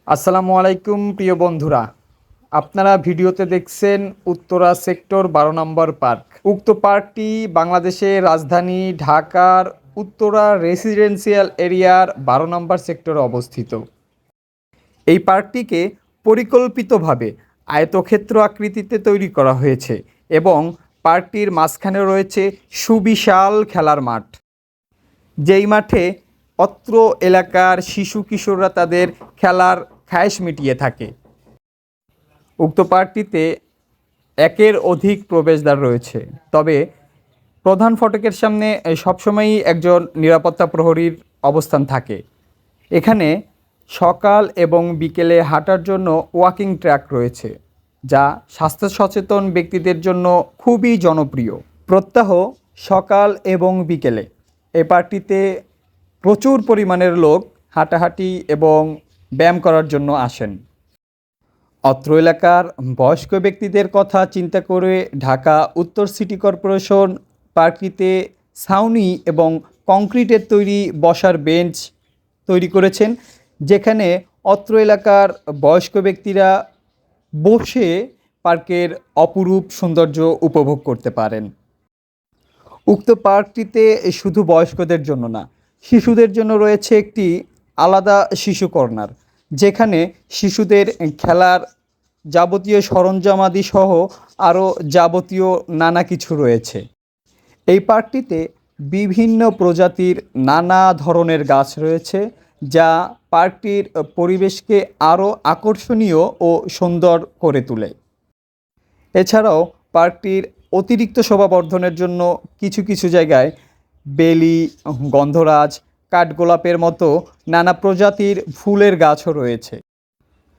আসসালামু আলাইকুম প্রিয় বন্ধুরা, আপনারা ভিডিওতে দেখছেন উত্তরা সেক্টর 12 নম্বর পার্ক। উক্ত পার্কটি বাংলাদেশের রাজধানী ঢাকার উত্তরা রেসিডেন্সিয়াল এরিয়ার 12 নম্বর সেক্টরে অবস্থিত। এই পার্কটিকে পরিকল্পিতভাবে আয়তক্ষেত্র আকৃতিতে তৈরি করা হয়েছে এবং পার্কটির মাঝখানে রয়েছে সুবিশাল খেলার মাঠ, যেই মাঠে অত্র এলাকার শিশু কিশোররা তাদের খেলার খায়েশ মিটিয়ে থাকে। উক্ত পার্কটিতে একের অধিক প্রবেশদ্বার রয়েছে, তবে প্রধান ফটকের সামনে সবসময়ই একজন নিরাপত্তা প্রহরীর অবস্থান থাকে। এখানে সকাল এবং বিকেলে হাঁটার জন্য ওয়াকিং ট্র্যাক রয়েছে, যা স্বাস্থ্য সচেতন ব্যক্তিদের জন্য খুবই জনপ্রিয়। প্রত্যহ সকাল এবং বিকেলে এই পার্কটিতে প্রচুর পরিমাণের লোক হাঁটাহাঁটি এবং ব্যায়াম করার জন্য আসেন। অত্র এলাকার বয়স্ক ব্যক্তিদের কথা চিন্তা করে ঢাকা উত্তর সিটি কর্পোরেশন পার্কটিতে ছাউনি এবং কংক্রিটের তৈরি বসার বেঞ্চ তৈরি করেছেন, যেখানে অত্র এলাকার বয়স্ক ব্যক্তিরা বসে পার্কের অপরূপ সৌন্দর্য উপভোগ করতে পারেন। উক্ত পার্কটিতে শুধু বয়স্কদের জন্য না, শিশুদের জন্য রয়েছে একটি আলাদা শিশু কর্নার, যেখানে শিশুদের খেলার যাবতীয় সরঞ্জামাদি সহ আরও যাবতীয় নানা কিছু রয়েছে। এই পার্কটিতে বিভিন্ন প্রজাতির নানা ধরনের গাছ রয়েছে, যা পার্কটির পরিবেশকে আরও আকর্ষণীয় ও সুন্দর করে তোলে। এছাড়াও পার্কটির অতিরিক্ত শোভাবর্ধনের জন্য কিছু কিছু জায়গায় বেলি, গন্ধরাজ, কাঠগোলাপের মতো নানা প্রজাতির ফুলের গাছও রয়েছে।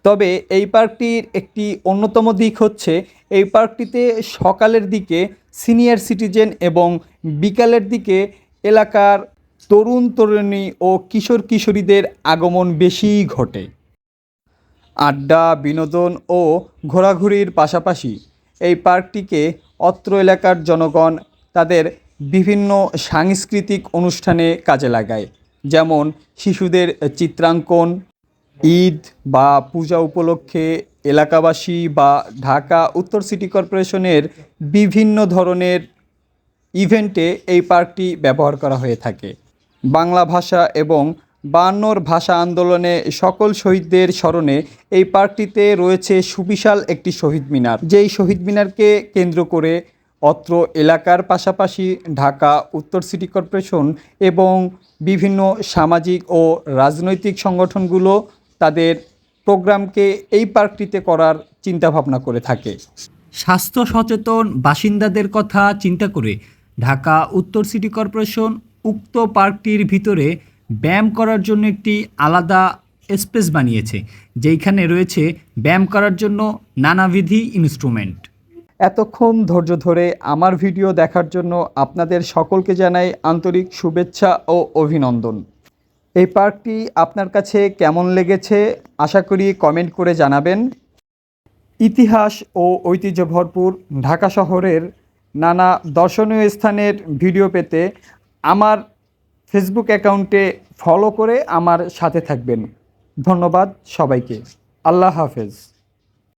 তবে এই পার্কটির একটি অন্যতম দিক হচ্ছে, এই পার্কটিতে সকালের দিকে সিনিয়র সিটিজেন এবং বিকালের দিকে এলাকার তরুণ তরুণী ও কিশোর কিশোরীদের আগমন বেশিই ঘটে। আড্ডা, বিনোদন ও ঘোরাঘুরির পাশাপাশি এই পার্কটিকে অত্র এলাকার জনগণ তাদের বিভিন্ন সাংস্কৃতিক অনুষ্ঠানে কাজে লাগায়, যেমন শিশুদের চিত্রাঙ্কন, ঈদ বা পূজা উপলক্ষে এলাকাবাসী বা ঢাকা উত্তর সিটি কর্পোরেশনের বিভিন্ন ধরনের ইভেন্টে এই পার্কটি ব্যবহার করা হয়ে থাকে। বাংলা ভাষা এবং 52 ভাষা আন্দোলনে সকল শহীদদের স্মরণে এই পার্কটিতে রয়েছে সুবিশাল একটি শহীদ মিনার, যেই শহীদ মিনারকে কেন্দ্র করে অত্র এলাকার পাশাপাশি ঢাকা উত্তর সিটি কর্পোরেশন এবং বিভিন্ন সামাজিক ও রাজনৈতিক সংগঠনগুলো তাদের প্রোগ্রামকে এই পার্কটিতে করার চিন্তাভাবনা করে থাকে। স্বাস্থ্য সচেতন বাসিন্দাদের কথা চিন্তা করে ঢাকা উত্তর সিটি কর্পোরেশন উক্ত পার্কটির ভিতরে ব্যায়াম করার জন্য একটি আলাদা স্পেস বানিয়েছে, যেইখানে রয়েছে ব্যায়াম করার জন্য নানাবিধি ইনস্ট্রুমেন্ট। এতক্ষণ ধৈর্য ধরে আমার ভিডিও দেখার জন্য আপনাদের সকলকে জানাই আন্তরিক শুভেচ্ছা ও অভিনন্দন। এই পার্কটি আপনার কাছে কেমন লেগেছে আশা করি কমেন্ট করে জানাবেন। ইতিহাস ও ঐতিহ্য ভরপুর ঢাকা শহরের নানা দর্শনীয় স্থানের ভিডিও পেতে আমার ফেসবুক অ্যাকাউন্টে ফলো করে আমার সাথে থাকবেন। ধন্যবাদ সবাইকে। আল্লাহ হাফেজ।